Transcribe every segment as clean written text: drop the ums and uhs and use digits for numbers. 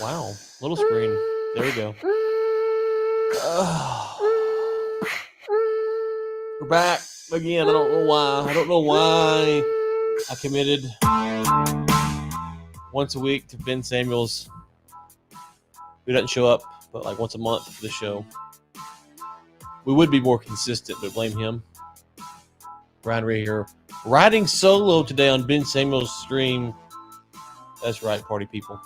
Wow, little screen. There we go. We're back again. I don't know why. I committed once a week to Ben Samuels, who doesn't show up but like once a month for the show. We would be more consistent, but blame him. Brian Ray here, riding solo today on Ben Samuels' stream. That's right, party people.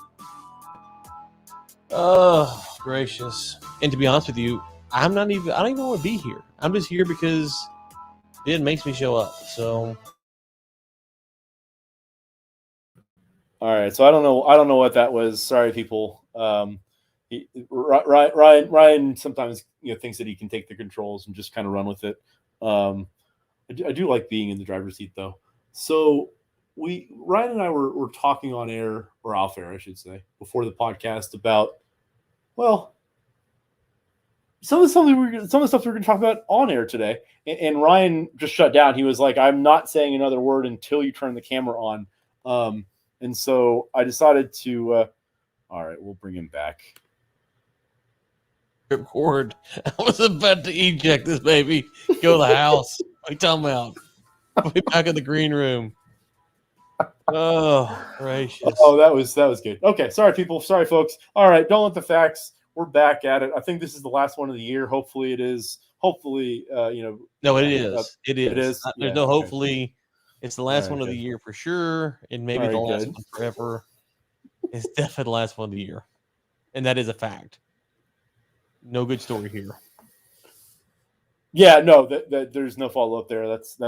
Oh, gracious. And to be honest with you, I don't even want to be here. I'm just here because Ben makes me show up. So all right, so I don't know what that was. Sorry, people. Ryan sometimes thinks that he can take the controls and just kind of run with it. I do like being in the driver's seat though. So Ryan and I were talking on air, or off air, I should say, before the podcast about, well, some of the stuff we're going to talk about on air today. And Ryan just shut down. He was like, "I'm not saying another word until you turn the camera on." And so I decided to. All right, we'll bring him back. Record. I was about to eject this baby. Go to the house. What are you talking about? I'll be back in the green room. Oh, gracious. Oh, that was good. Okay, sorry, people. Sorry, folks. All right, don't let the facts. We're back at it. I think this is the last one of the year. Hopefully it is. Hopefully, No, it is. It is. It is. There's no hopefully. It's the last one of the year for sure, and maybe the last one forever. It's definitely the last one of the year, and that is a fact. No good story here. Yeah, no, that there's no follow up there. That's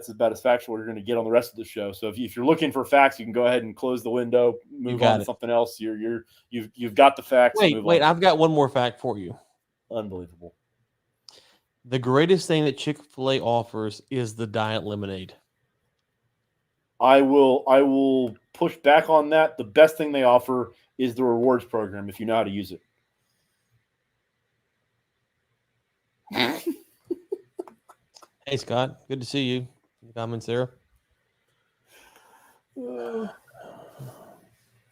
about as factual you're going to get on the rest of the show. So if you're looking for facts, you can go ahead and close the window, move on to something else. You've got the facts. Wait, I've got one more fact for you. Unbelievable. The greatest thing that Chick-fil-A offers is the diet lemonade. I will push back on that. The best thing they offer is the rewards program if you know how to use it. Hey, Scott. Good to see you. Any comments there?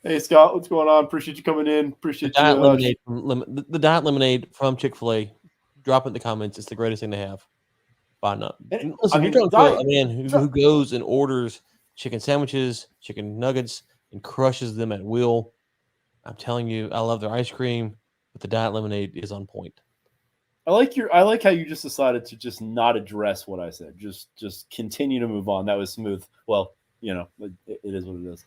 Hey, Scott. What's going on? Appreciate you coming in. Appreciate the diet lemonade from Chick-fil-A. Drop it in the comments. It's the greatest thing they have. Buy not. Listen, you're talking to a man who goes and orders chicken sandwiches, chicken nuggets, and crushes them at will. I'm telling you, I love their ice cream, but the diet lemonade is on point. I like how you just decided to just not address what I said. Just continue to move on. That was smooth. Well, it is what it is.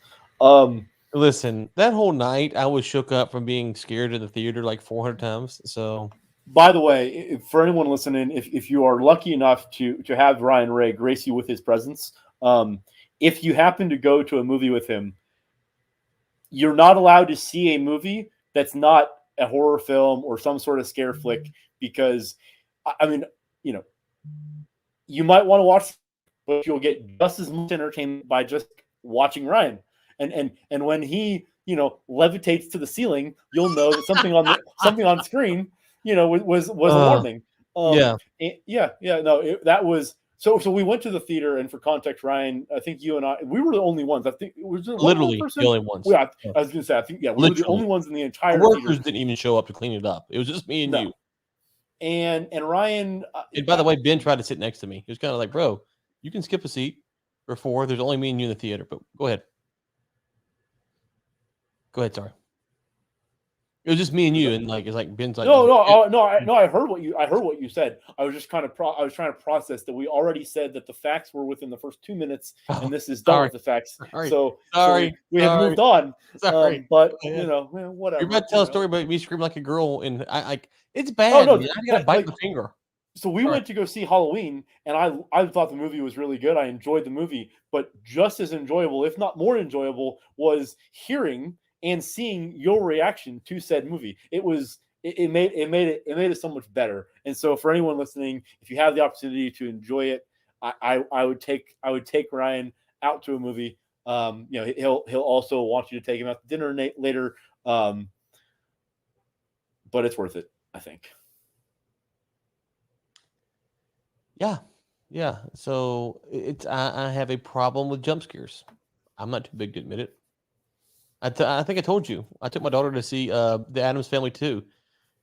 Listen, that whole night I was shook up from being scared in the theater like 400 times. So, by the way, for anyone listening, if you are lucky enough to have Ryan Ray grace you with his presence, if you happen to go to a movie with him, you're not allowed to see a movie that's not a horror film or some sort of scare flick, because, I mean, you might want to watch, but you'll get just as much entertainment by just watching Ryan. And when he, levitates to the ceiling, you'll know that something on screen, was a warning. That was. So we went to the theater, and for context, Ryan, I think you and I, we were the only ones. I think was there literally the only ones. Yeah, I was going to say, I think we were the only ones in the entire theater. Workers didn't even show up to clean it up. It was just me and you. And Ryan. And by the way, Ben tried to sit next to me. He was kind of like, "Bro, you can skip a seat or 4. There's only me and you in the theater." But go ahead. Sorry. It was just me and you, and it's like Ben's like, I heard what you said. I was just kind of I was trying to process that we already said that the facts were within the first 2 minutes, and this is done with the facts. So we have moved on. Sorry, but whatever. You're about to tell a story about me screaming like a girl, and it's bad. I gotta bite my finger. So we went to go see Halloween, and I thought the movie was really good. I enjoyed the movie, but just as enjoyable, if not more enjoyable, was hearing and seeing your reaction to said movie. It made it so much better. And so for anyone listening, if you have the opportunity to enjoy it, I would take Ryan out to a movie. He'll also want you to take him out to dinner later. But it's worth it, I think. Yeah. So I have a problem with jump scares. I'm not too big to admit it. I think I told you. I took my daughter to see the Addams Family 2.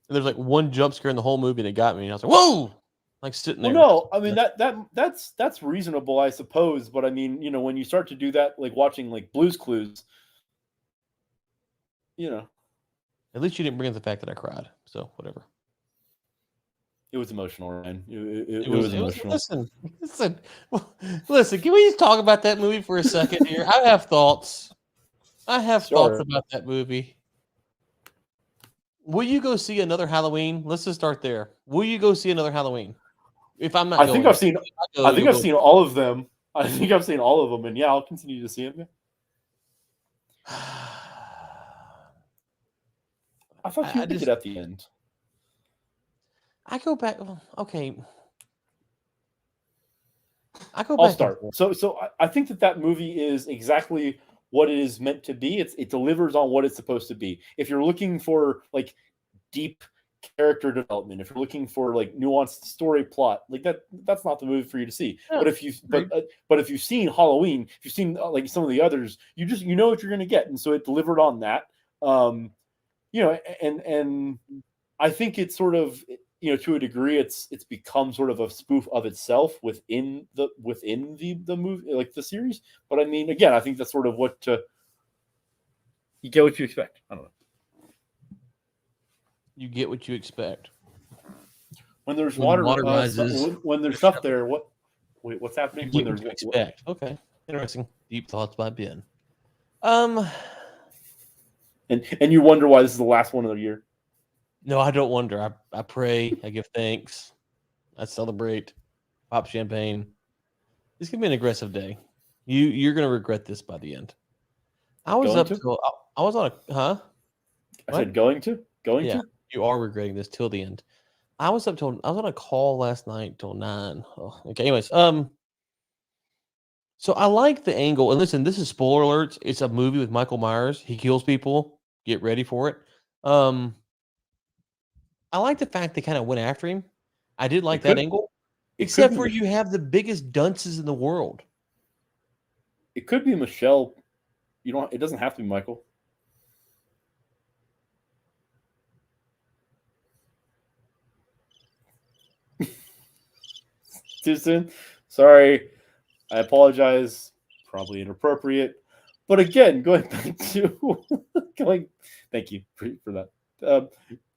And there's like one jump scare in the whole movie, and it got me. And I was like, "Whoa!" Like sitting there. Well, no, I mean that's reasonable, I suppose. But I mean, when you start to do that, like watching like Blue's Clues, At least you didn't bring up the fact that I cried. So whatever. it was emotional, Ryan. It was emotional. Listen. Can we just talk about that movie for a second here? I have thoughts. Thoughts about that movie. Will you go see another Halloween? Let's just start there. Will you go see another Halloween? If I'm not, I think I've seen all of them. I think I've seen all of them, and yeah, I'll continue to see them. I thought you did it at the end. I go back. Okay. I'll start. So I think that movie is exactly what it is meant to be. It delivers on what it's supposed to be. If you're looking for like deep character development, if you're looking for like nuanced story plot, like that's not the movie for you to see. Yeah, but if you've seen Halloween, if you've seen like some of the others, you know what you're going to get, and so it delivered on that. And I think it's sort of, to a degree, it's become sort of a spoof of itself within the movie, like the series. But I mean, again, I think that's sort of what you get what you expect. I don't know. You get what you expect. When there's water rises, when there's stuff there, what's happening? When there's expect. Okay, interesting. Deep thoughts by Ben. And you wonder why this is the last one of the year. No, I don't wonder. I pray. I give thanks. I celebrate. Pop champagne. This could be an aggressive day. You're going to regret this by the end. I was on a I said going to. You are regretting this till the end. I was on a call last night till 9. Oh, okay. Anyways, so I like the angle. And listen, this is spoiler alerts. It's a movie with Michael Myers. He kills people. Get ready for it. I like the fact they kind of went after him. I did like that angle, except for you have the biggest dunces in the world. It could be Michelle. It doesn't have to be Michael. Too soon? Sorry. I apologize. Probably inappropriate. But again, going back to thank you for that.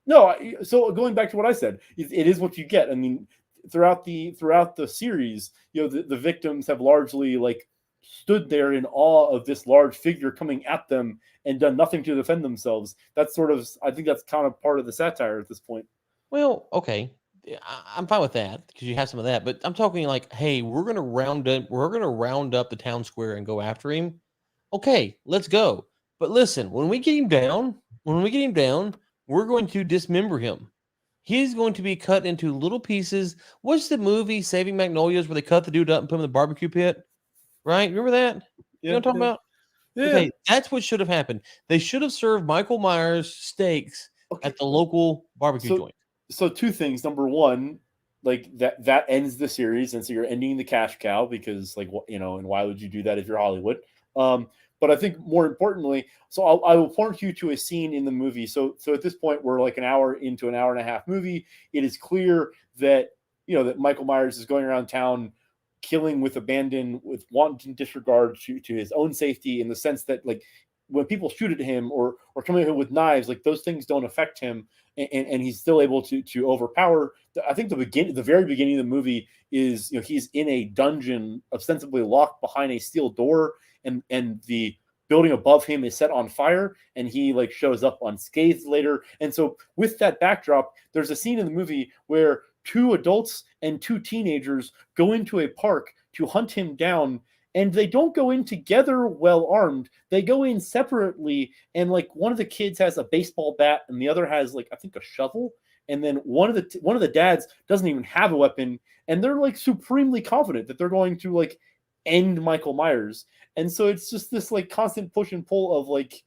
No, so going back to what I said, it is what you get. I mean, throughout the series, the victims have largely like stood there in awe of this large figure coming at them and done nothing to defend themselves. That's sort of, I think that's kind of part of the satire at this point. Well, okay. I'm fine with that because you have some of that, but I'm talking like, hey, we're gonna round up the town square and go after him. Okay, let's go. But listen, when we get him down, we're going to dismember him. He's going to be cut into little pieces. What's the movie Saving Magnolias where they cut the dude up and put him in the barbecue pit? Right? Remember that? Yeah, you know what I'm talking about? Yeah. Okay, that's what should have happened. They should have served Michael Myers steaks at the local barbecue joint. So two things. Number one, like that ends the series, and so you're ending the cash cow because, like, and why would you do that if you're Hollywood? But I think more importantly, so I will point you to a scene in the movie. So at this point, we're like an hour into an hour and a half movie. It is clear that that Michael Myers is going around town killing with abandon, with wanton disregard to his own safety, in the sense that, like, when people shoot at him or come at him with knives, like, those things don't affect him, and he's still able to overpower. I think the very beginning of the movie is, he's in a dungeon ostensibly locked behind a steel door, and the building above him is set on fire, and he like shows up unscathed later. And so with that backdrop, there's a scene in the movie where 2 adults and 2 teenagers go into a park to hunt him down, and they don't go in together well armed. They go in separately, and like one of the kids has a baseball bat and the other has, like, I think a shovel, and then one of the dads doesn't even have a weapon, and they're like supremely confident that they're going to like end Michael Myers. And so it's just this like constant push and pull of like,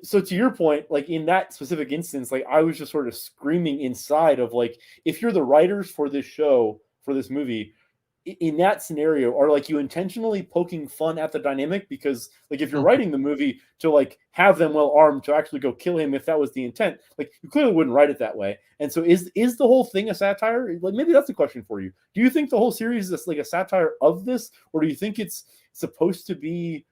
so to your point, like in that specific instance, like I was just sort of screaming inside of like, if you're the writers for this show, for this movie, in that scenario, are like you intentionally poking fun at the dynamic? Because like if you're Mhm. writing the movie to like have them well armed to actually go kill him, if that was the intent, like you clearly wouldn't write it that way. And so is the whole thing a satire? Like maybe that's a question for you. Do you think the whole series is like a satire of this, or do you think it's supposed to be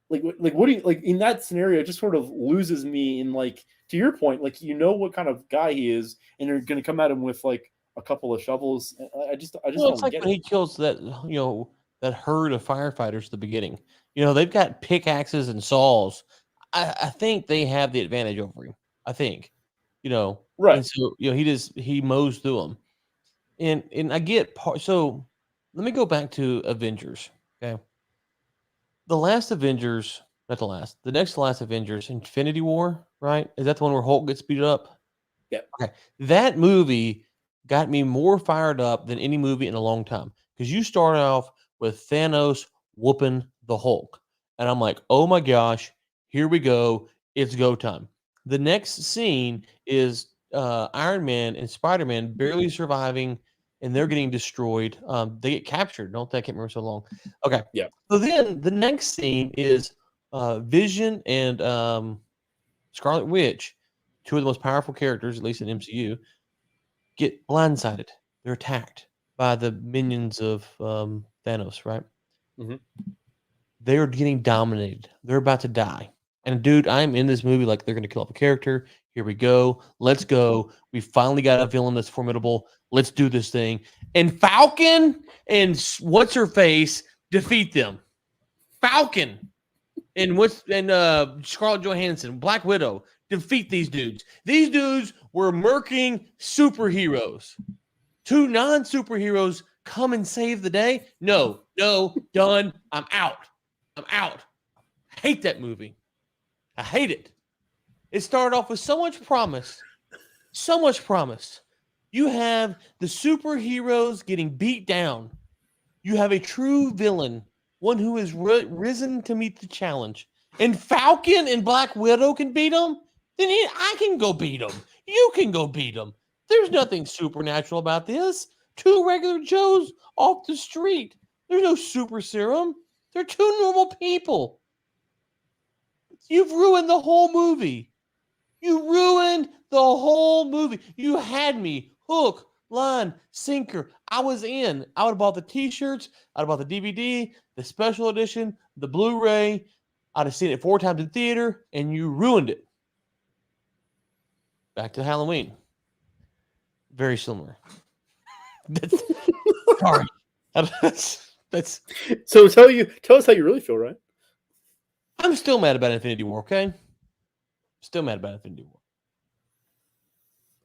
like what do you like in that scenario? It just sort of loses me in like, to your point, like you know what kind of guy he is, and you're going to come at him with like a couple of shovels. I just Well, it's don't like get when it. he kills that herd of firefighters at the beginning. They've got pickaxes and saws. I think they have the advantage over him. I think, Right. and so he mows through them, and I get part. So let me go back to Avengers. Okay, the last Avengers, not the last, the next to last Avengers, Infinity War, right? Is that the one where Hulk gets beat up? Yeah. Okay. That movie got me more fired up than any movie in a long time because you start off with Thanos whooping the Hulk. And I'm like, oh my gosh, here we go. It's go time. The next scene is Iron Man and Spider Man barely surviving and they're getting destroyed. They get captured. Don't they? I can't remember so long. Okay. Yeah. So then the next scene is Vision and Scarlet Witch, two of the most powerful characters, at least in MCU, get blindsided. They're attacked by the minions of Thanos, right? Mhm. They're getting dominated. They're about to die. And dude, I'm in this movie like they're going to kill off a character. Here we go. Let's go. We finally got a villain that's formidable. Let's do this thing. And Falcon and what's her face defeat them. Falcon and Scarlett Johansson, Black Widow, defeat these dudes. These dudes were murking superheroes. Two non-superheroes come and save the day. No, done. I'm out. I hate that movie. I hate it. It started off with so much promise. So much promise. You have the superheroes getting beat down. You have a true villain, one who has risen to meet the challenge. And Falcon and Black Widow can beat him. Then I can go beat him. You can go beat him. There's nothing supernatural about this. Two regular Joes off the street. There's no super serum. They're two normal people. You've ruined the whole movie. You ruined the whole movie. You had me hook, line, sinker. I was in. I would have bought the t-shirts. I'd have bought the DVD, the special edition, the Blu-ray. I'd have seen it 4 times in theater, and you ruined it. Back to Halloween. Very similar. That's, sorry. That's. So tell us how you really feel, Ryan. I'm still mad about Infinity War. Okay. Still mad about Infinity War.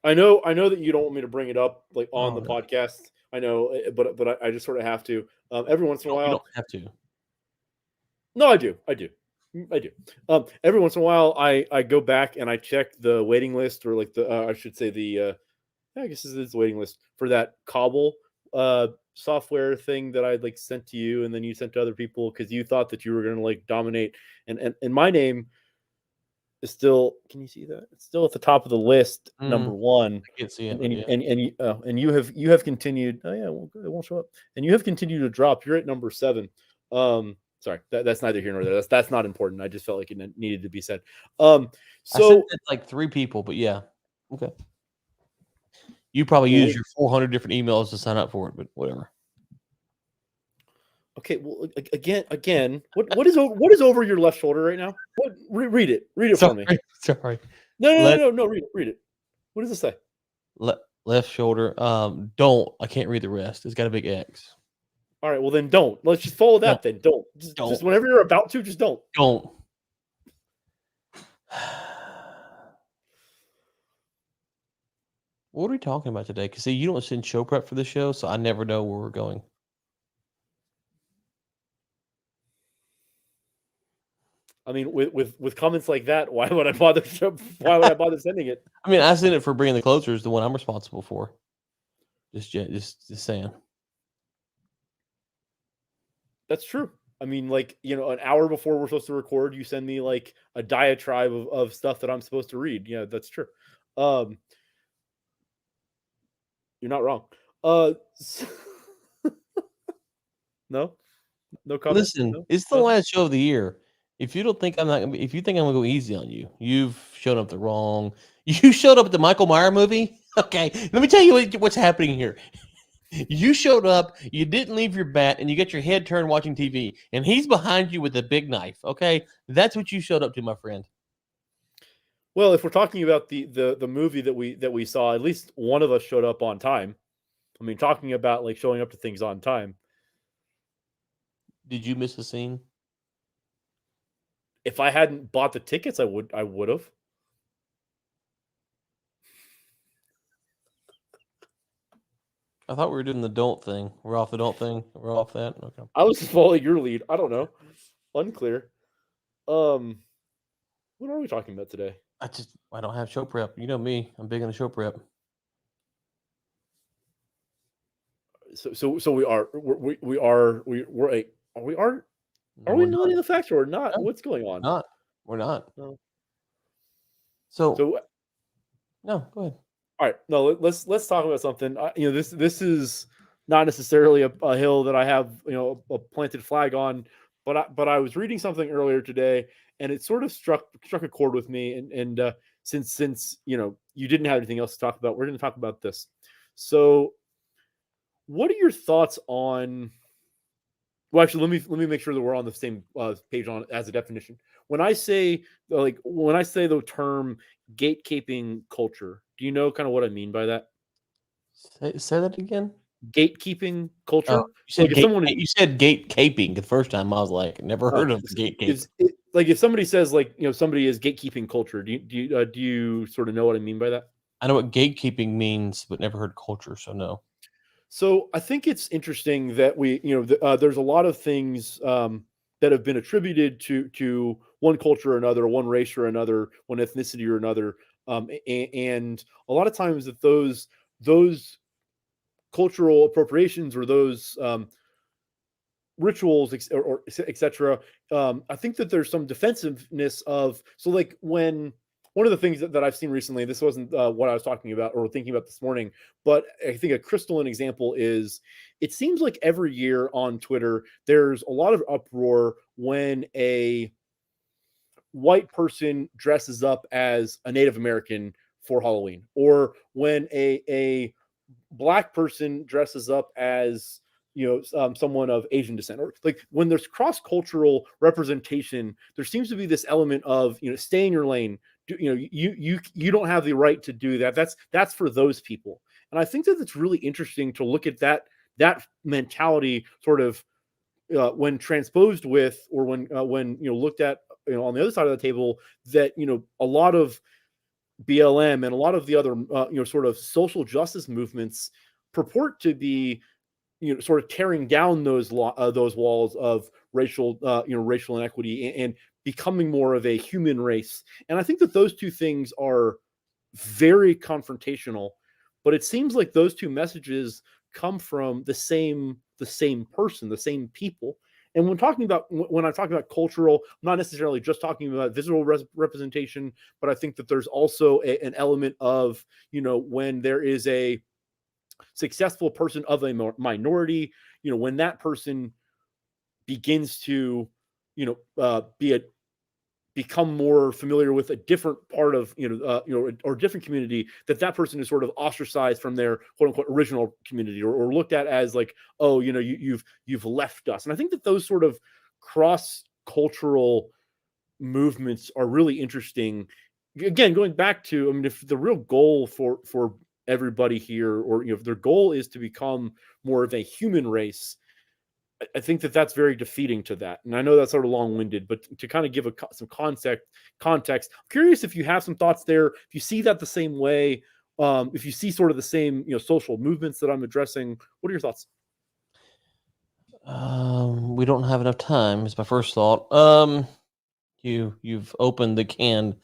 I know that you don't want me to bring it up like on the No. podcast. I know, but I just sort of have to. Every once in a while, You don't have to. No, I do. Every once in a while, I go back and I check the waiting list, or like I should say I guess this is the waiting list for that Cobble software thing that I like sent to you, and then you sent to other people because you thought that you were going to like dominate. And my name is still. Can you see that? It's still at the top of the list, number one. I can't see it. And you have continued. Oh yeah, it won't show up. And you have continued to drop. You're at number 7. Sorry, that's neither here nor there. That's not important. I just felt like it needed to be said. I So sent it to like 3 people, but yeah. Okay. You probably use your 400 different emails to sign up for it, but whatever. Okay, well, again, what is over your left shoulder right now? What? Read it for me. Sorry. No. Read it. What does it say? Left shoulder. Don't. I can't read the rest. It's got a big X. All right, well then don't. Let's just follow that. Then don't. Just whenever you're about to, just don't. Don't. What are we talking about today? Because see, you don't send show prep for the show, so I never know where we're going. I mean, with comments like that, why would I bother? Why would I bother sending it? I mean, I send it for bringing the closers, the one I'm responsible for. Just saying. That's true. I mean, like, an hour before we're supposed to record, you send me like a diatribe of stuff that I'm supposed to read. Yeah, that's true. You're not wrong. No comment. Listen, No? it's the No? last show of the year. If you don't think I'm not gonna be, if you think I'm gonna go easy on you, you've showed up the wrong. You showed up at the Michael Meyer movie. Okay, let me tell you what's happening here. You showed up, you didn't leave your bat, and you got your head turned watching TV, and he's behind you with a big knife. Okay, that's what you showed up to, my friend. Well, if we're talking about the movie that we saw, at least one of us showed up on time. I mean, talking about like showing up to things on time. Did you miss a scene? If I hadn't bought the tickets, I would have. I thought we were doing the don't thing. We're off the don't thing. We're off that. Okay. I was following your lead. I don't know. Unclear. What are we talking about today? I don't have show prep. You know me. I'm big on the show prep. So we are we knowing the facts or not? No, What's going on? We're not. No. So no, go ahead. All right, no, let's talk about something. This is not necessarily a hill that I have a planted flag on, but I was reading something earlier today, and it sort of struck a chord with me. And since you didn't have anything else to talk about, we're going to talk about this. So, what are your thoughts on? Well, actually, let me make sure that we're on the same page on as a definition. When I say the term gatekeeping culture, do you know kind of what I mean by that? Say that again. Gatekeeping culture. Oh, you said Like you said gatekeeping the first time. I was like, never heard of gatekeeping. Like if somebody says like somebody is gatekeeping culture, do you sort of know what I mean by that? I know what gatekeeping means, but never heard culture. So no. So I think it's interesting that there's a lot of things that have been attributed to one culture or another, one race or another, one ethnicity or another, and a lot of times that those cultural appropriations or those rituals or etc. I think that there's some defensiveness of like when. One of the things that I've seen recently, this wasn't what I was talking about or thinking about this morning, but I think a crystalline example is it seems like every year on Twitter, there's a lot of uproar when a white person dresses up as a Native American for Halloween, or when a black person dresses up as someone of Asian descent, or like when there's cross-cultural representation, there seems to be this element of stay in your lane. You don't have the right to do that. That's for those people. And I think that it's really interesting to look at that mentality sort of when transposed with, or when looked at on the other side of the table, that a lot of BLM and a lot of the other sort of social justice movements purport to be sort of tearing down those walls of racial inequity and becoming more of a human race. And I think that those two things are very confrontational, but it seems like those two messages come from the same person, the same people. And when I'm talking about cultural, I'm not necessarily just talking about visual representation, but I think that there's also an element of, when there is a successful person of a minority, when that person begins to, become more familiar with a different part of, or different community, that person is sort of ostracized from their quote unquote original community, or looked at as like, oh, you've left us. And I think that those sort of cross cultural movements are really interesting. Again, going back to, I mean, if the real goal for everybody here, or if their goal is to become more of a human race, I think that that's very defeating to that. And I know that's sort of long-winded, but to kind of give some context, I'm curious if you have some thoughts there, if you see that the same way, if you see sort of the same social movements that I'm addressing. What are your thoughts? We don't have enough time is my first thought. You've opened the can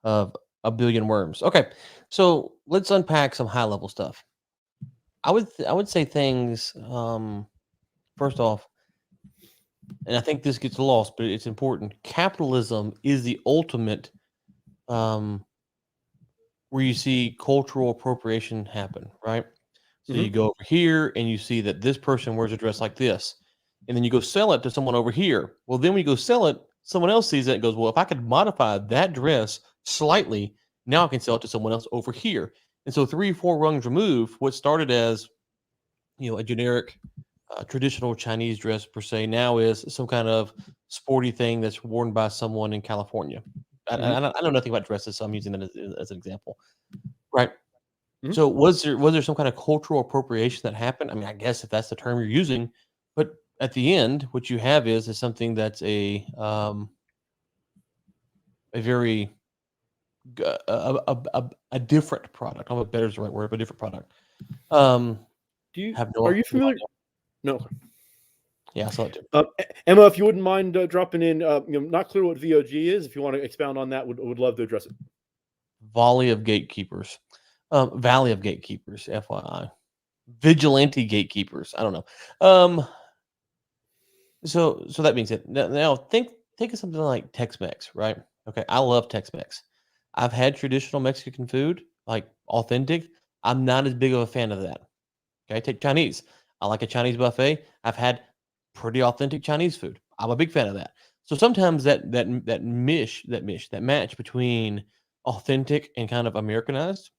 of a billion worms. Okay, so let's unpack some high level stuff. I would say things. First off, and I think this gets lost, but it's important. Capitalism is the ultimate, where you see cultural appropriation happen, right? So you go over here and you see that this person wears a dress like this, and then you go sell it to someone over here. Well, then when you go sell it, someone else sees it and goes, well, if I could modify that dress slightly, now I can sell it to someone else over here. And so 3 or 4 rungs removed, what started as a generic traditional Chinese dress per se now is some kind of sporty thing that's worn by someone in California. I know nothing about dresses, so I'm using that as an example, right? So was there some kind of cultural appropriation that happened? I mean, I guess if that's the term you're using, but at the end, what you have is something that's a very a different product. I don't know if better is the right word, but a different product. Are you familiar? No. Yeah, I saw it too. Emma, if you wouldn't mind dropping in, not clear what VOG is. If you want to expound on that, would love to address it. Valley of Gatekeepers, FYI, vigilante gatekeepers. I don't know. So that being said, now think of something like Tex-Mex, right? Okay, I love Tex-Mex. I've had traditional Mexican food, like authentic. I'm not as big of a fan of that. Okay, take Chinese. I like a Chinese buffet. I've had pretty authentic Chinese food. I'm a big fan of that. So sometimes that match between authentic and kind of Americanized,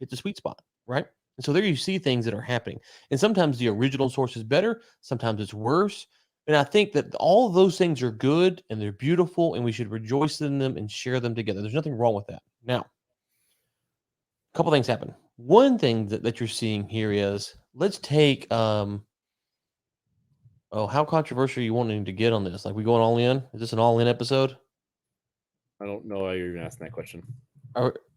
it's a sweet spot, right? And so there you see things that are happening. And sometimes the original source is better, sometimes it's worse. And I think that all of those things are good and they're beautiful, and we should rejoice in them and share them together. There's nothing wrong with that. Now, a couple things happen. One thing that you're seeing here is, let's take how controversial are you wanting to get on this? Like, we going all in? Is this an all in episode? I don't know why you're even asking that question.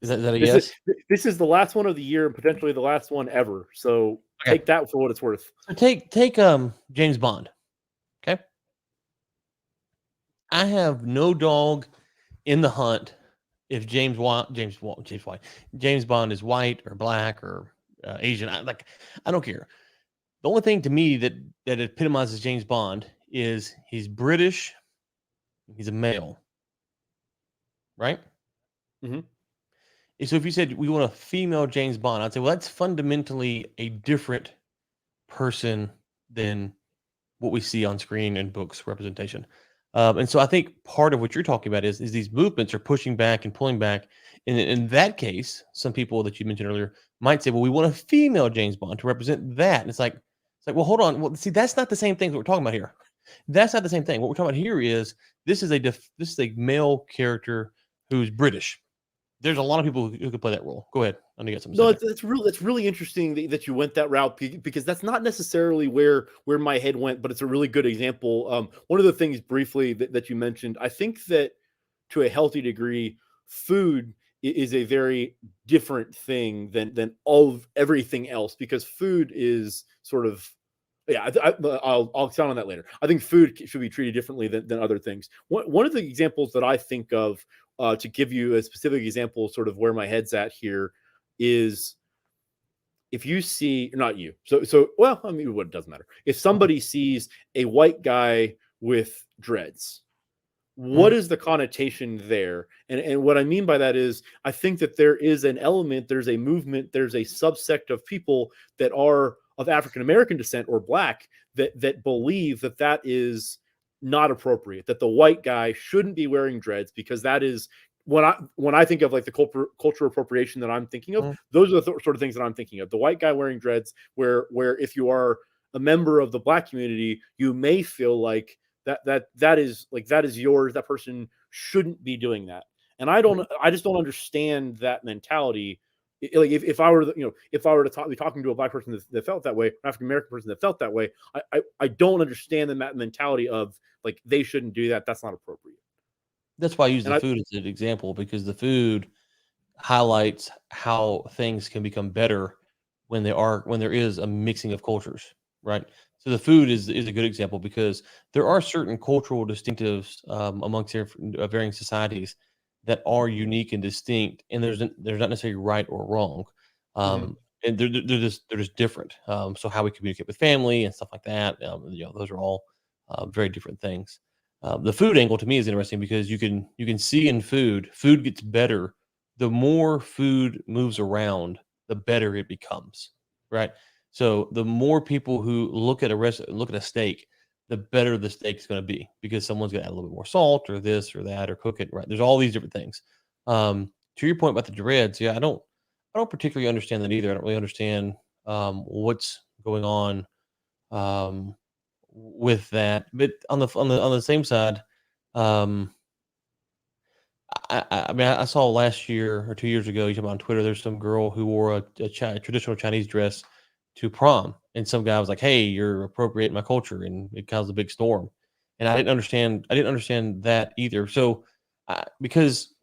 Is that a yes? This is the last one of the year and potentially the last one ever. So take that for what it's worth. So take James Bond. Okay. I have no dog in the hunt if James Bond is white or black or Asian. I don't care. The only thing to me that epitomizes James Bond is he's British, he's a male, right? Mm-hmm. So if you said we want a female James Bond, I'd say, well, that's fundamentally a different person than what we see on screen in books representation. And so I think part of what you're talking about is these movements are pushing back and pulling back. And in that case, some people that you mentioned earlier might say, well, we want a female James Bond to represent that. And it's like, well, hold on. Well, see, that's not the same thing that we're talking about here. That's not the same thing. What we're talking about here is this is a male character who's British. There's a lot of people who could play that role. Go ahead. I know you got something. No, it's really interesting that you went that route, because that's not necessarily where my head went, but it's a really good example. One of the things briefly that you mentioned, I think that to a healthy degree, food is a very different thing than all of everything else, because food is sort of, I'll expound on that later. I think food should be treated differently than other things. One of the examples that I think of, to give you a specific example, sort of where my head's at here, is if you see, not you, well, I mean, it doesn't matter. If somebody sees a white guy with dreads, what is the connotation there? And what I mean by that is, I think that there is an element, there's a movement, there's a subsect of people that are of African American descent or black that believe that is not appropriate, that the white guy shouldn't be wearing dreads, because that is, when I think of like the cultural appropriation that I'm thinking of, those are the sort of things that I'm thinking of. The white guy wearing dreads, where if you are a member of the black community, you may feel like that is yours. That person shouldn't be doing that. And I just don't understand that mentality. Like if I were to be talking to a black person that felt that way, an African American person that felt that way, I don't understand the mentality of like, they shouldn't do that. That's not appropriate. That's why I use the food as an example, because the food highlights how things can become better when there is a mixing of cultures, right? So the food is a good example, because there are certain cultural distinctives amongst varying societies that are unique and distinct, and there's not necessarily right or wrong, and they're just different. So how we communicate with family and stuff like that, those are all very different things. The food angle to me is interesting, because you can see in food gets better the more food moves around, the better it becomes, right? So the more people who look at a steak, the better the steak's going to be, because someone's going to add a little bit more salt or this or that or cook it right. There's all these different things. To your point about the dreads, yeah, I don't particularly understand that either. I don't really understand what's going on with that. But on the same side, um, I mean, I saw last year or 2 years ago, you talking about on Twitter, there's some girl who wore a traditional Chinese dress to prom, and some guy was like, "Hey, you're appropriating my culture," and it caused a big storm. And I didn't understand that either. So, because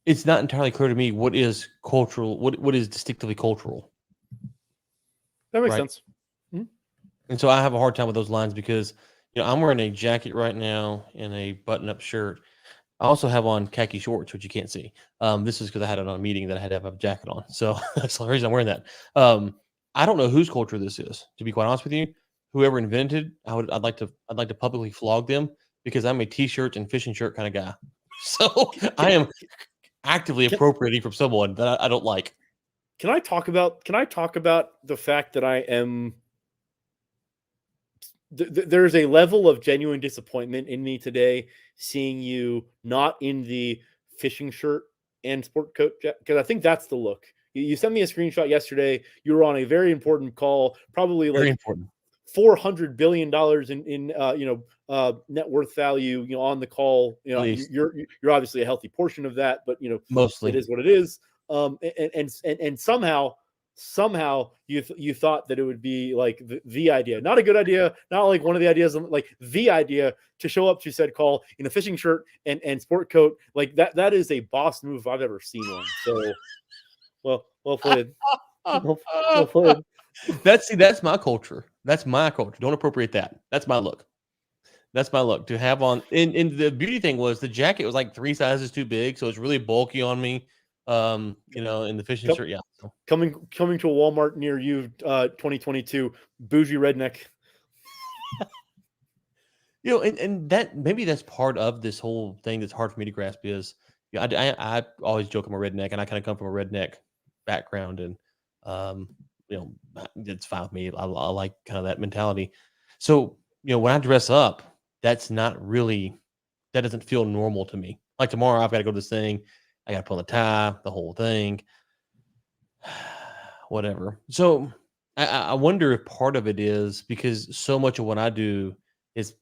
it's not entirely clear to me what is cultural, what is distinctively cultural. That makes sense. Mm-hmm. And so I have a hard time with those lines, because I'm wearing a jacket right now and a button-up shirt. I also have on khaki shorts, which you can't see. This is because I had it on a meeting that I had to have a jacket on. So that's the reason I'm wearing that. I don't know whose culture this is, to be quite honest with you. Whoever invented, I'd like to publicly flog them, because I'm a t-shirt and fishing shirt kind of guy. So I am actively appropriating from someone that I don't like. Can I talk about the fact that I am there's a level of genuine disappointment in me today seeing you not in the fishing shirt and sport coat, because I think that's the look. You sent me a screenshot yesterday. You were on a very important call, probably Very like important. $400 billion in net worth value, on the call. You're obviously a healthy portion of that, but mostly it is what it is. And somehow you thought that it would be like the idea, not a good idea, not like one of the ideas, like the idea to show up to said call in a fishing shirt and sport coat. Like that is a boss move if I've ever seen one. So well played. well played. That's my culture. That's my culture. Don't appropriate that. That's my look. That's my look to have on. And the beauty thing was the jacket was like 3 sizes too big, so it's really bulky on me. In the fishing shirt, yeah. Coming to a Walmart near you, 2022, bougie redneck. And that maybe that's part of this whole thing that's hard for me to grasp is, I always joke I'm a redneck, and I kind of come from a redneck background, and it's fine with me. I like kind of that mentality. So when I dress up, that doesn't feel normal to me. Like tomorrow, I've got to go to this thing. I got to put on the tie, the whole thing, whatever. So I wonder if part of it is because so much of what I do is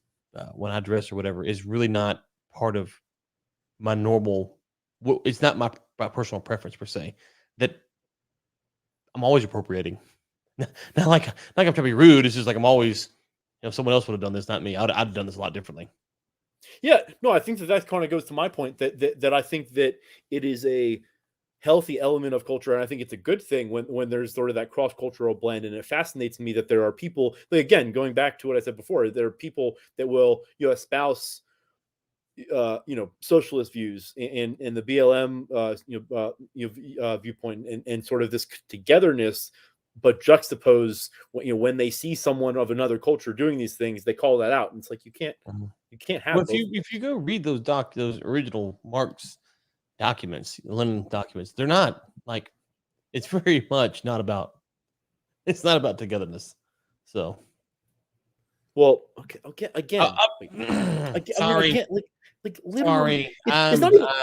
when I dress or whatever is really not part of my normal. It's not my personal preference per se. That I'm always appropriating. Not like I'm trying to be rude. It's just like I'm always, someone else would have done this, not me. I'd have done this a lot differently. Yeah, no, I think that kind of goes to my point that I think that it is a healthy element of culture, and I think it's a good thing when there's sort of that cross-cultural blend. And it fascinates me that there are people, like, again, going back to what I said before, there are people that will espouse socialist views and the BLM viewpoint and sort of this togetherness, but juxtapose when they see someone of another culture doing these things, they call that out, and it's like you can't have. Well, if you go read those original Marx documents, Lenin documents, they're not like, it's very much not about. It's not about togetherness. So, well, okay, again, sorry, I mean, like literally, sorry,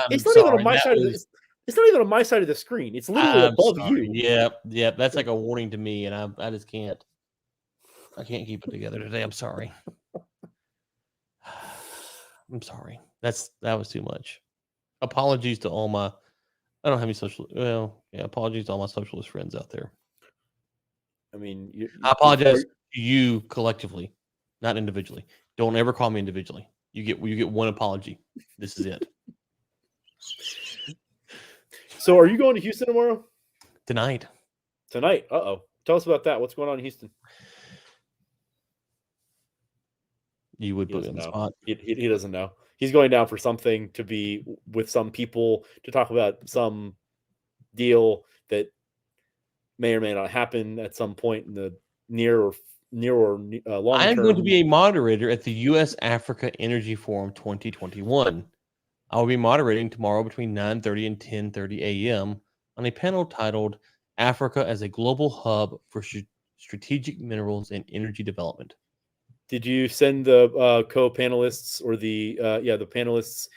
it's not even on my side of this. It's not even on my side of the screen. It's literally above you. Yep. That's like a warning to me, and I just can't. I can't keep it together today. I'm sorry. I'm sorry. That was too much. Apologies to all my. I don't have any apologies to all my socialist friends out there. I mean, I apologize to you collectively, not individually. Don't ever call me individually. You get one apology. This is it. So, are you going to Houston tomorrow? Tonight. Uh-oh. Tell us about that. What's going on in Houston? You would put me on the spot. He doesn't know. He's going down for something, to be with some people to talk about some deal that may or may not happen at some point in the near or long term. I am going to be a moderator at the U.S. Africa Energy Forum 2021. I will be moderating tomorrow between 9:30 and 10:30 a.m. on a panel titled "Africa as a Global Hub for Strategic Minerals and Energy Development." Did you send the co-panelists or the panelists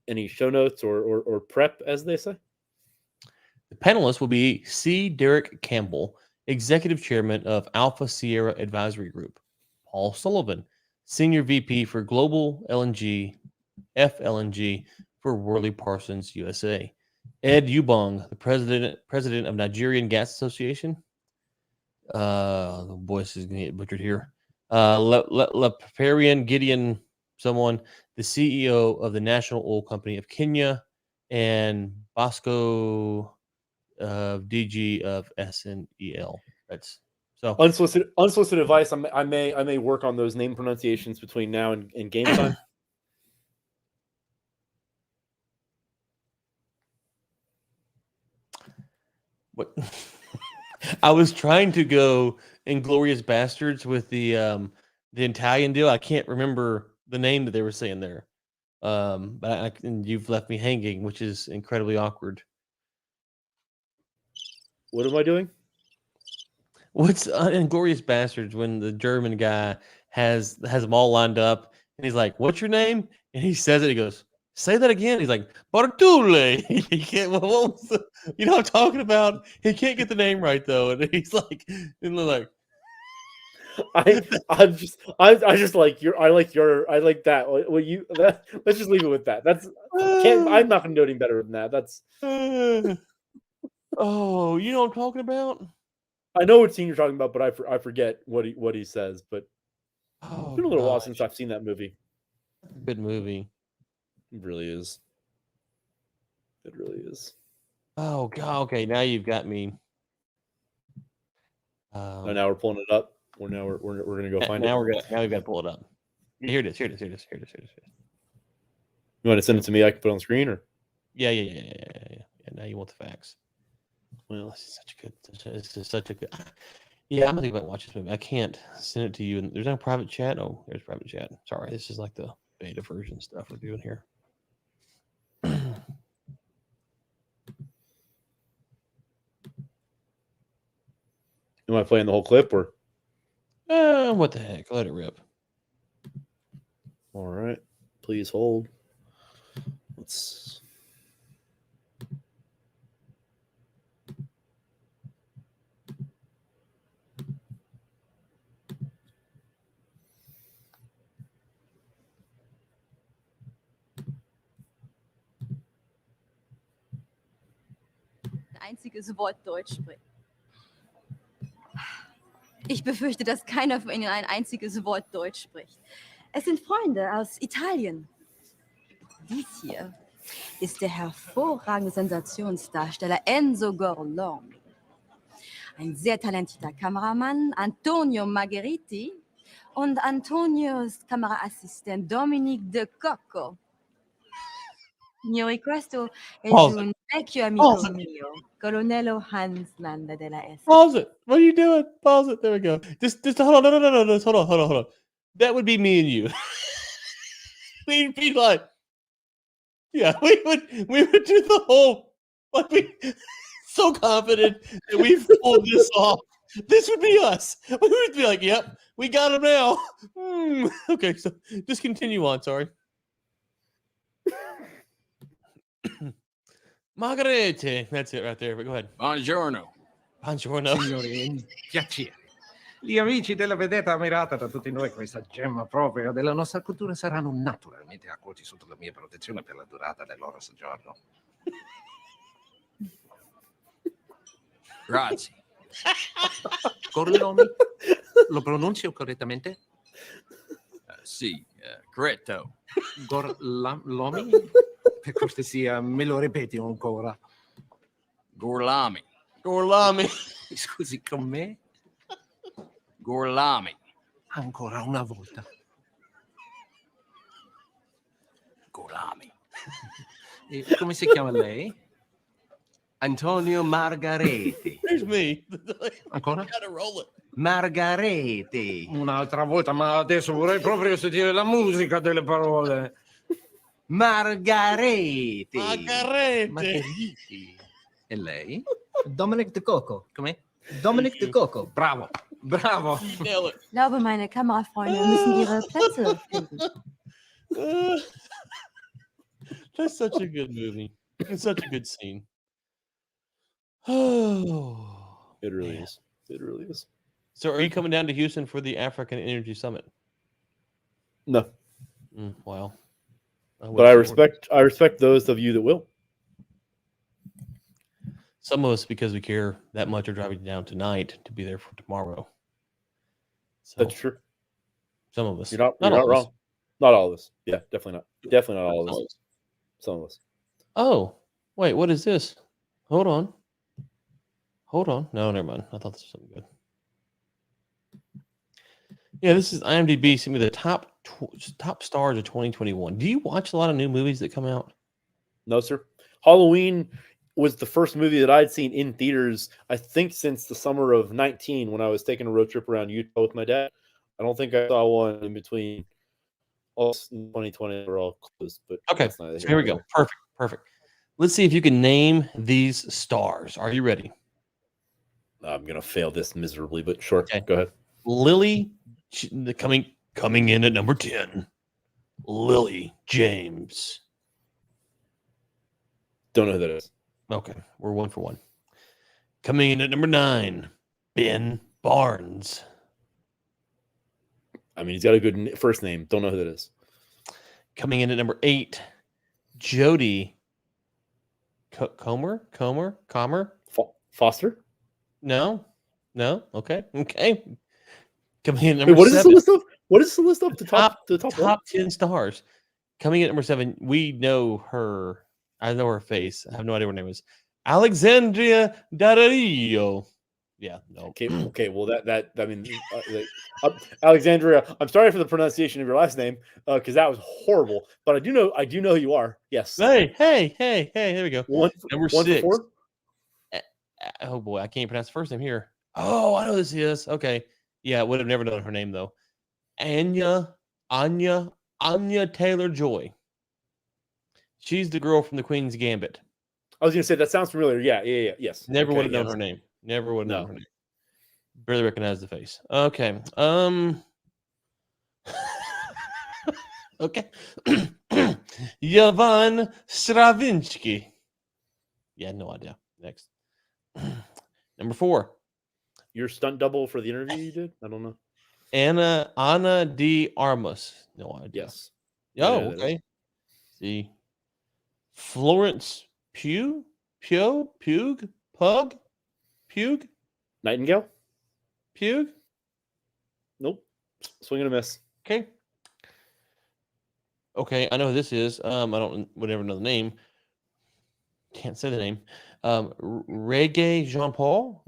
any show notes or prep, as they say? The panelists will be C. Derek Campbell, Executive Chairman of Alpha Sierra Advisory Group; Paul Sullivan, Senior VP for Global LNG, FLNG for Worley Parsons USA; Ed Ubong, the President of Nigerian Gas Association. The voice is going to get butchered here. Leparian Gideon, the CEO of the National Oil Company of Kenya; and Bosco DG of SNEL. That's so unsolicited advice. I may work on those name pronunciations between now and game time. What? I was trying to go Inglorious Bastards with the Italian deal. I can't remember the name that they were saying there. But and you've left me hanging, which is incredibly awkward. What am I doing? What's Inglorious Bastards when the German guy has them all lined up and he's like, "What's your name?" And he says it. He goes, "Say that again." He's like, "Bartule." He can't. You know what I'm talking about? He can't get the name right though, and he's like, I like that. Well, let's just leave it with that. I'm not gonna do any better than that. That's oh, you know what I'm talking about? I know what scene you're talking about, but I forget what he says. But it's been a little while since I've seen that movie. Good movie. It really is. It really is. Oh God. Okay, now you've got me. Now we're pulling it up. We're gonna go find it. Now we've got to pull it up. Here it is. You want to send it to me? I can put it on the screen, or yeah. Now you want the facts. Well, this is such a good. Yeah, I'm gonna think about watching this movie. I can't send it to you, and there's no private chat. Oh, there's private chat. Sorry, this is like the beta version stuff we're doing here. Am I playing the whole clip, or? What the heck? Let it rip. All right. Please hold. Let's. Einziges Wort Deutsch spricht. Ich befürchte, dass keiner von Ihnen ein einziges Wort Deutsch spricht. Es sind Freunde aus Italien. Dies hier ist der hervorragende Sensationsdarsteller Enzo Gorlami. Ein sehr talentierter Kameramann, Antonio Margheriti, und Antonios Kameraassistent Dominique De Cocco. Signori, questo è un vecchio amico mio, Colonnello Hans Landa della S. Pause it. What are you doing? Pause it. There we go. Just hold on. No. Hold on. That would be me and you. We'd be like, yeah, we would do the whole, like, we so confident that we've pulled this off. This would be us. We would be like, yep, we got him now. Okay, so just continue on. Sorry. Margarete. That's it right there. But go ahead. Buongiorno. Signori, un piacere. Gli amici della vedetta ammirata da tutti noi, questa gemma propria della nostra cultura, saranno naturalmente accolti sotto la mia protezione per la durata del loro soggiorno. Grazie. Gorlomi? Lo pronuncio correttamente? Sì, corretto. Gorlomi? Per cortesia, me lo ripeti ancora. Gorlami. Scusi, con me? Gorlami. Ancora una volta. Gorlami. E come si chiama lei? Antonio Margarete. There's me. Ancora? Gotta roll it. Margarete. Un'altra volta, ma adesso vorrei proprio sentire la musica delle parole. Margarete. E lei? Dominic De Cocco. Come? Dominic De Cocco. Bravo. Bravo. Nail it. Ich glaube, meine Kamerafreunde müssen ihre Plätze finden. That's such a good movie. It's such a good scene. Oh, It really man. is. It really is. So, are you coming down to Houston for the African Energy Summit? No, Well, but I respect those of you that will. Some of us, because we care that much, are driving down tonight to be there for tomorrow. So, That's true. some of us. You're not all of us. wrong. Not all of us. Yeah, definitely not. Definitely not all of us. Some of us. Oh, wait, what is this? Hold on. No, never mind. I thought this was something good. Yeah, this is IMDb sent me the top stars of 2021. Do you watch a lot of new movies that come out? No, sir. Halloween was the first movie that I'd seen in theaters, I think, since the summer of 19 when I was taking a road trip around Utah with my dad. I don't think I saw one in between. All 2020 were all closed, but Okay, so here we go. Perfect. Let's see if you can name these stars. Are you ready? I'm gonna fail this miserably, but sure. Okay. Go ahead. Lily, coming in at number 10. Lily James. Don't know who that is. Okay, we're 1 for 1. Coming in at number 9, Ben Barnes. I mean, he's got a good first name. Don't know who that is. Coming in at number 8, Jodie Comer. Foster. No. Okay. Coming in at Wait, number what is 7. this list of? What is the list of? The top 10 stars. Coming in at number 7, we know her. I know her face. I have no idea what her name is. Alexandria Daddario. Yeah, no. Okay. Well, I mean, Alexandria. I'm sorry for the pronunciation of your last name, because that was horrible. But I do know who you are. Yes. Hey. There we go. Number 6. 4? Oh boy, I can't pronounce the first name here. Oh, I know this is. Okay. Yeah, I would have never known her name though. Anya Taylor-Joy. She's the girl from the Queen's Gambit. I was gonna say that sounds familiar. Yeah. Yes. Never would have known her name. Never would have known her name. Barely recognize the face. Okay. Okay. Yvonne Stravinsky. Yeah, no idea. Next. Number 4. Your stunt double for the interview you did? I don't know. Ana de Armas. No idea. Yes. Oh, okay. See. Florence Pugh? Nightingale? Pugh? Nope. Swing and a miss. Okay, I know who this is. Would never know the name. Can't say the name. Reggae Jean Paul.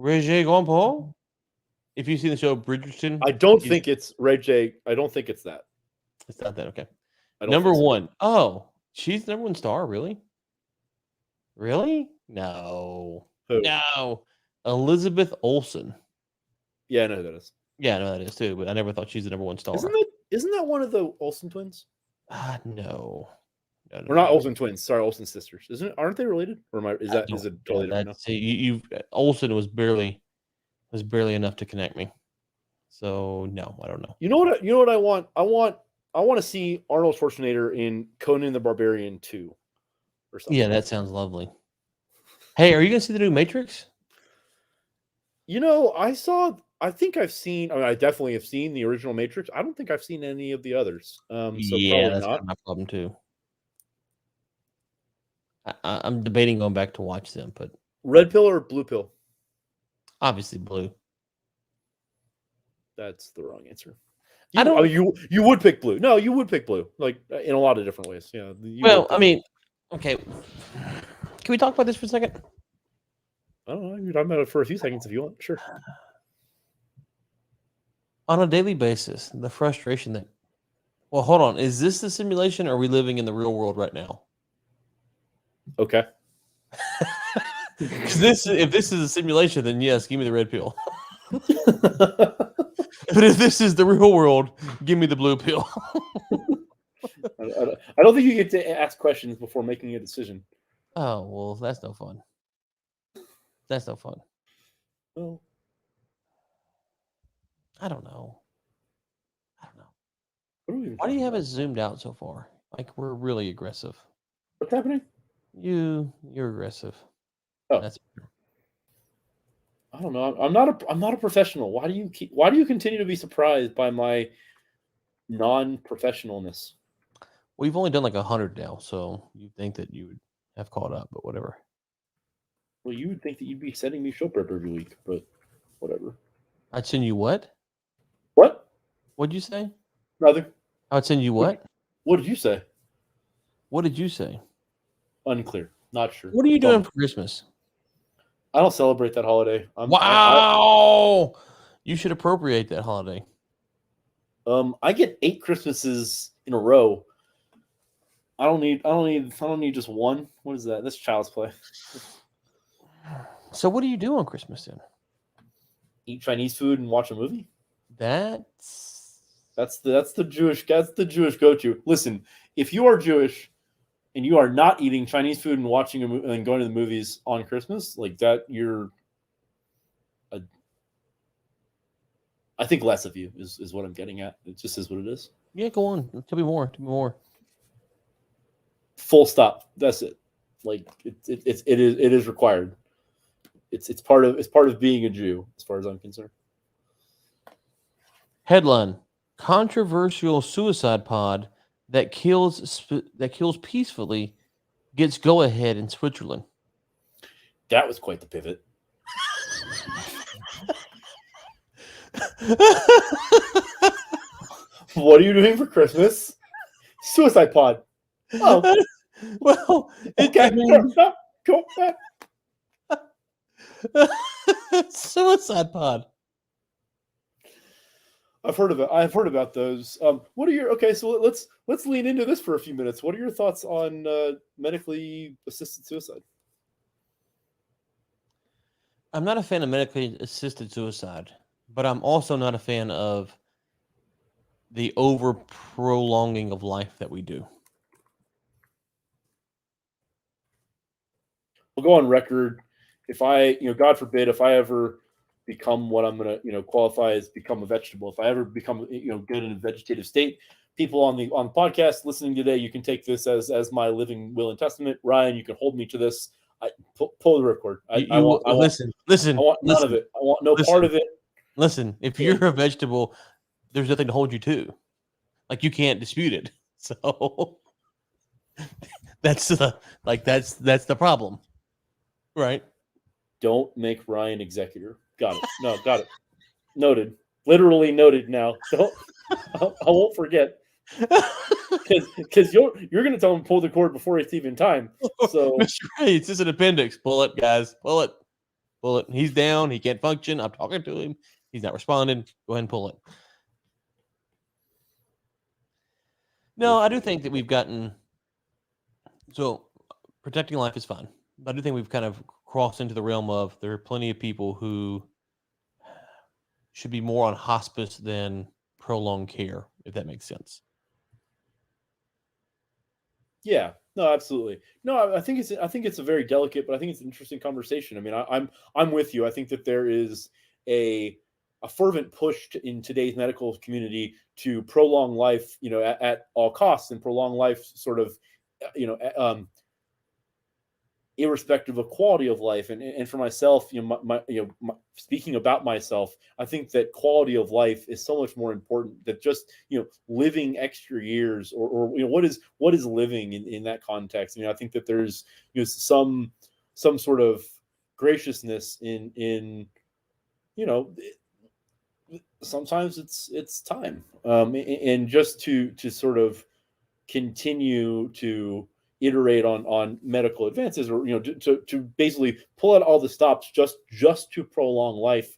If you've seen the show Bridgerton, I don't think it's Ray J. I don't think it's that. It's not that. Okay. Number 1. Oh, she's the number 1 star. Really? No. Who? No. Elizabeth Olsen. Yeah, I know who that is. Yeah, I know that is too, but I never thought she's the number 1 star. Isn't that one of the Olsen twins? No. We're not Olsen twins. Sorry, Olsen sisters. Aren't they related? Or is it totally different? See, Olsen was barely enough to connect me. So no, I don't know. You know what I want? I want to see Arnold Schwarzenegger in Conan the Barbarian 2 or something. Yeah, that sounds lovely. Hey, are you gonna see the new Matrix? I think I've seen. I mean, I definitely have seen the original Matrix. I don't think I've seen any of the others. So yeah, that's not my problem too. I'm debating going back to watch them, but red pill or blue pill? Obviously blue. That's the wrong answer. You would pick blue. No, you would pick blue, like in a lot of different ways. Yeah. Okay. Can we talk about this for a second? I don't know. You can talk about it for a few seconds if you want. Sure. On a daily basis, the frustration that. Well, hold on. Is this the simulation, or are we living in the real world right now? Okay. Because if this is a simulation, then yes, give me the red pill. But if this is the real world, give me the blue pill. I don't think you get to ask questions before making a decision. Oh, well, that's no fun. Oh. I don't know. I don't know. What are we even Why do you talking have about? it zoomed out so far? Like we're really aggressive. What's happening? You're aggressive. Oh. That's I don't know. I'm not a professional. Why do you continue to be surprised by my non-professionalness? we've only done like 100 now, so you'd think that you would have caught up, but whatever. Well, you would think that you'd be sending me show prep every week, but whatever. I'd send you what? What? What'd you say? Nothing. I would send you what? What did you say? What did you say? Unclear. Not sure. What are you Tell doing me. for Christmas? I don't celebrate that holiday. Wow. You should appropriate that holiday. I get 8 Christmases in a row. I don't need just one. What is that? That's child's play. So what do you do on Christmas then? Eat Chinese food and watch a movie. That's That's the Jewish go-to. Listen, if you are Jewish and you are not eating Chinese food and watching and going to the movies on Christmas, like that, I think less of you is what I'm getting at. It just is what it is. yeah, go on. Tell me more. Tell me more. Full stop. That's it. Like it is required. It's part of being a Jew, as far as I'm concerned. Headline: Controversial suicide pod that kills peacefully gets go ahead in Switzerland. That was quite the pivot. What are you doing for Christmas? Suicide pod. Oh, well, okay. Go back. Suicide pod. I've heard about those. What are your okay? So let's lean into this for a few minutes. What are your thoughts on medically assisted suicide? I'm not a fan of medically assisted suicide, but I'm also not a fan of the over prolonging of life that we do. We'll go on record. If I, God forbid, if I ever become what I'm going to, qualify as become a vegetable, if I ever become, get in a vegetative state, people on the podcast listening today, you can take this as my living will and testament. Ryan, you can hold me to this. Pull the record. I want none of it. I want no part of it. Listen, if you're a vegetable, there's nothing to hold you to. Like you can't dispute it. So that's the problem. Right. Don't make Ryan executor. Got it. No, got it. Noted. Literally noted now. I won't forget. Because you're going to tell him pull the cord before it's even time. So it's just an appendix. Pull it, guys. Pull it. Pull it. He's down. He can't function. I'm talking to him. He's not responding. Go ahead and pull it. No, I do think that we've gotten so protecting life is fine. But I do think we've kind of crossed into the realm of there are plenty of people who should be more on hospice than prolonged care, if that makes sense. Yeah, no, absolutely. No, I think it's a very delicate, but I think it's an interesting conversation. I mean, I'm with you. I think that there is a fervent push in today's medical community to prolong life, at all costs, and prolong life sort of, irrespective of quality of life. And for myself, speaking about myself, I think that quality of life is so much more important than just, living extra years or what is living in that context. I think that there's, some sort of graciousness in sometimes it's time. And just to sort of continue to iterate on medical advances, or to basically pull out all the stops just to prolong life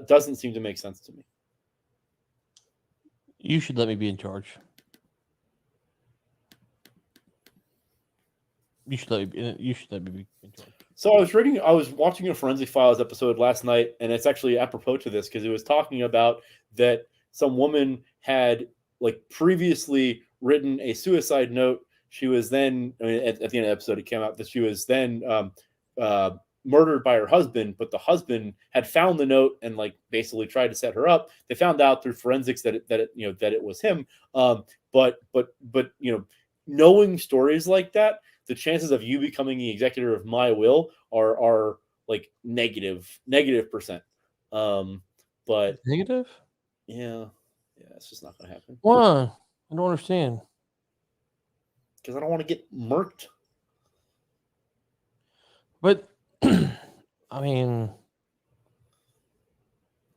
doesn't seem to make sense to me. You should let me be in charge. You should let me be in charge. So I was watching a Forensic Files episode last night, and it's actually apropos to this because it was talking about that some woman had previously written a suicide note. She was then, at the end of the episode, it came out that she was then murdered by her husband, but the husband had found the note and like basically tried to set her up. They found out through forensics that it was him. But knowing stories like that, the chances of you becoming the executor of my will are like negative percent. But negative. Yeah, it's just not gonna happen. Why? I don't understand. Because I don't want to get murked. But I mean,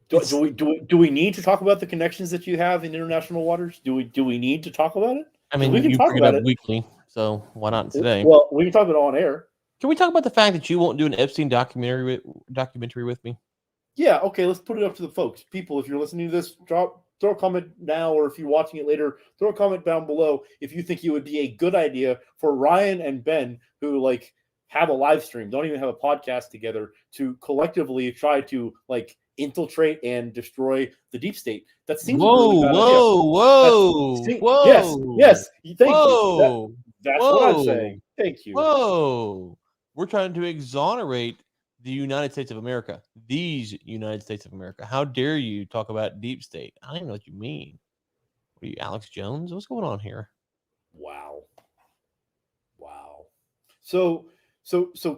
do we need to talk about the connections that you have in international waters? Do we need to talk about it? I mean, we can you talk bring it about up it weekly, so why not today? Well, we can talk about it on air. Can we talk about the fact that you won't do an Epstein documentary with me? Yeah, okay, let's put it up to the folks. People, if you're listening to this, throw a comment now, or if you're watching it later, throw a comment down below if you think it would be a good idea for Ryan and Ben, who like have a live stream, don't even have a podcast together, to collectively try to like infiltrate and destroy the deep state. That seems a really bad idea. Whoa. Yes. Thank you. That's what I'm saying. Thank you. Whoa. We're trying to exonerate the United States of America. These United States of America. How dare you talk about deep state? I don't even know what you mean. What are you, Alex Jones? What's going on here? Wow. So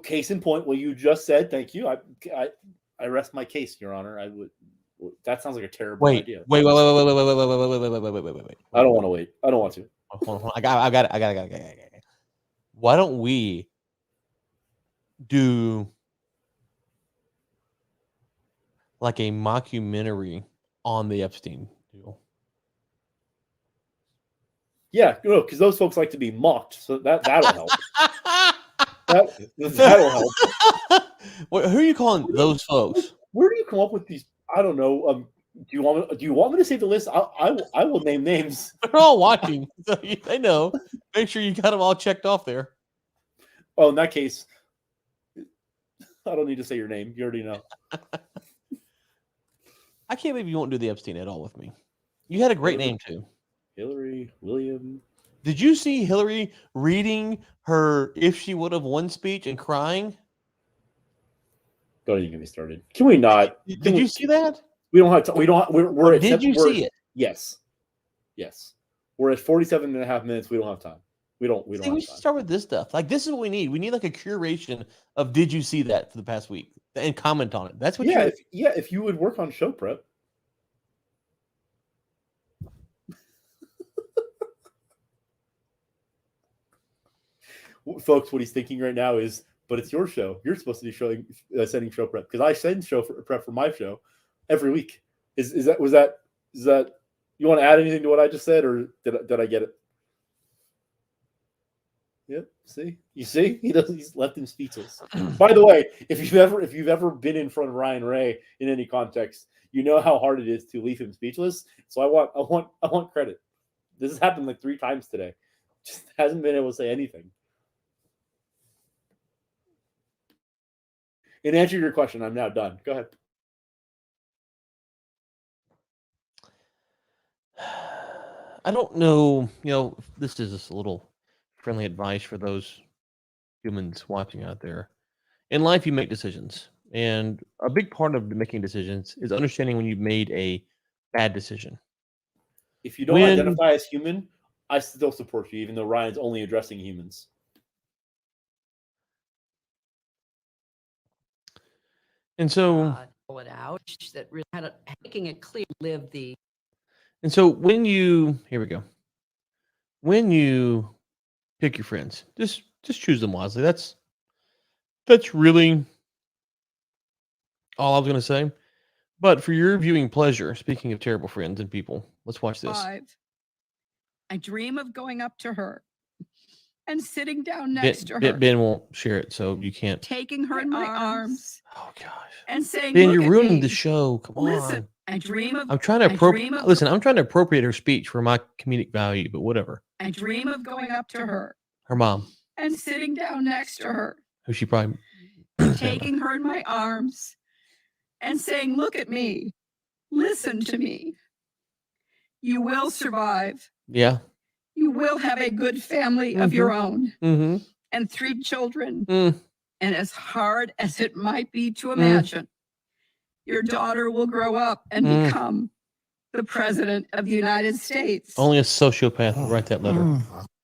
case in point, what you just said. Thank you. I rest my case, Your Honor. I would. That sounds like a terrible idea. Wait. I don't want to wait. I don't want to. Hold on. I got it. Why don't we do like a mockumentary on the Epstein deal? Yeah, because those folks like to be mocked, so that'll help. That'll help. Who are you calling those folks? Where do you come up with these? I don't know. Do you want me to save the list? I will name names. They're all watching. So they know. Make sure you got them all checked off there. Oh, in that case, I don't need to say your name. You already know. I can't believe you won't do the Epstein at all with me. You had a great name too. Hillary, William. Did you see Hillary reading her "If She Would Have Won" speech and crying? Don't even get me started. Can we not? Did you see that? We don't have to. We don't. We're at. Did you see it? Yes. We're at 47 and a half minutes. We don't have time. We don't. We have should time. start with this stuff. Like, this is what we need. We need like a curation of "Did you see that" for the past week and comment on it. That's what. If you would work on show prep. Folks, what he's thinking right now is, but it's your show. You're supposed to be sending show prep, because I send show prep for my show every week. Is that you want to add anything to what I just said, or did I get it? Yep. See, he's left him speechless. By the way, if you've ever been in front of Ryan Ray in any context, you know how hard it is to leave him speechless. So I want credit. This has happened like 3 times today. Just hasn't been able to say anything. In answer to your question, I'm now done. Go ahead. I don't know. This is just a little friendly advice for those humans watching out there. In life, you make decisions. And a big part of making decisions is understanding when you've made a bad decision. If you don't identify as human, I still support you, even though Ryan's only addressing humans. And so, that really had making it clear, live the. And so when you pick your friends, just choose them wisely. That's really all I was going to say. But for your viewing pleasure, speaking of terrible friends and people, let's watch this. 5. I dream of going up to her and sitting down next to her. Ben won't share it, so you can't. Taking her in my arms. Oh gosh. And saying, Ben, "Look you're at ruining me. the show. Come on. Listen, I dream of. I'm trying to I'm trying to appropriate her speech for my comedic value, but whatever. I dream of going up to her Her mom, and sitting down next to her, who she probably taking her in my arms and saying, "Look at me. Listen to me. You will survive. Yeah. You will have a good family of your own Mm-hmm. and 3 children. Mm. And as hard as it might be to imagine, your daughter will grow up and become the president of the United States. Only a sociopath would write that letter.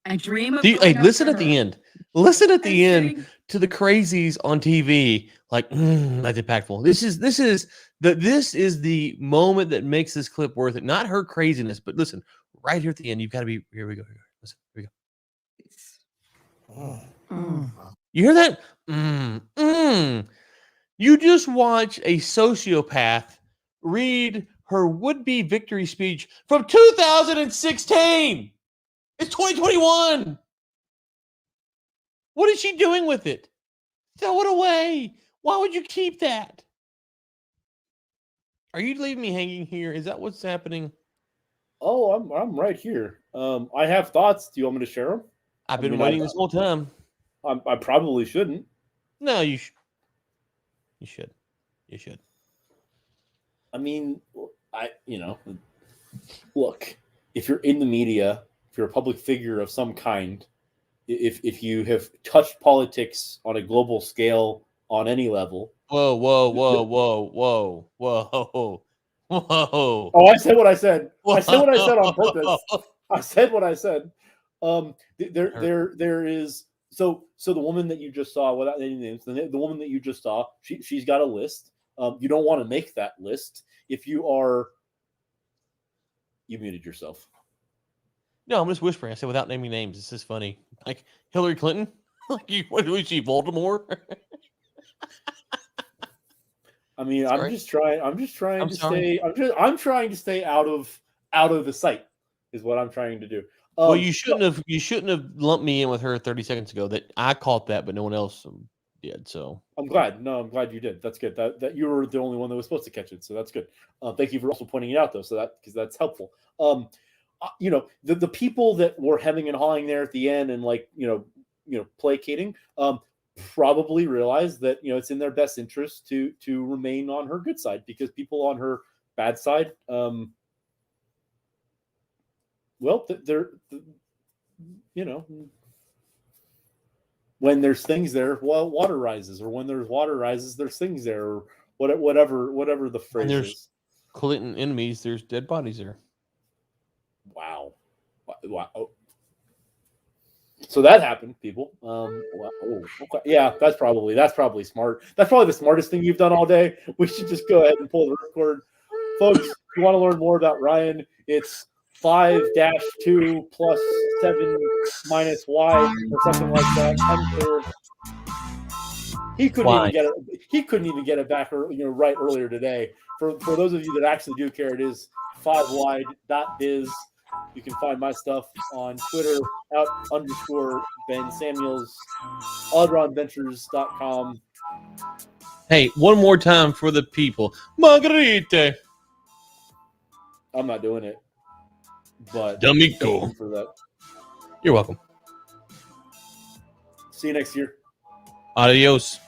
I dream of Hey, going up listen to at the her end. Listen at the and end saying, to the crazies on TV. Like, that's impactful. This is the moment that makes this clip worth it. Not her craziness, but listen, right here at the end, you've got to be. Here we go. Listen, here we go. You hear that? You just watch a sociopath read her would-be victory speech from 2016. It's 2021. What is she doing with it? Throw it away. Why would you keep that? Are you leaving me hanging here? Is that what's happening? Oh, I'm right here. I have thoughts. Do you want me to share them? I've been waiting this whole time. I probably shouldn't. No, you should. You should. I mean, look, if you're in the media, if you're a public figure of some kind, if you have touched politics on a global scale on any level. Whoa. Oh, I said what I said. I said what I said on purpose. I said what I said. There is so the woman that you just saw, without any names, the woman that you just saw, she's got a list. You don't want to make that list if you are. You muted yourself. No, I'm just whispering. I said without naming names. This is funny. Like Hillary Clinton. Like what is she, Baltimore? I mean, Sorry. I'm trying to stay out of the sight. Is what I'm trying to do. Well, you shouldn't have lumped me in with her 30 seconds ago. That I caught that, but no one else did. So I'm glad. No, I'm glad you did. That's good. That you were the only one that was supposed to catch it. So that's good. Thank you for also pointing it out, though. So because that's helpful. The people that were hemming and hawing there at the end and placating, probably realized that it's in their best interest to remain on her good side, because people on her bad side, they're when there's things there, water rises, or when there's water rises, there's things there, or whatever the phrase there's is. Clinton enemies, there's dead bodies there. Wow. So that happened, people. Okay. Yeah, that's probably smart. That's probably the smartest thing you've done all day. We should just go ahead and pull the record, folks. If you want to learn more about Ryan, it's 5-2 plus 7 minus y or something like that. He couldn't even get it back right earlier today. For those of you that actually do care, it is 5y.biz. You can find my stuff on Twitter @_Ben Samuels, AlderaanVentures.com. Hey, one more time for the people. Margarita. I'm not doing it, but D'Amico. thank you for that. You're welcome. See you next year. Adios.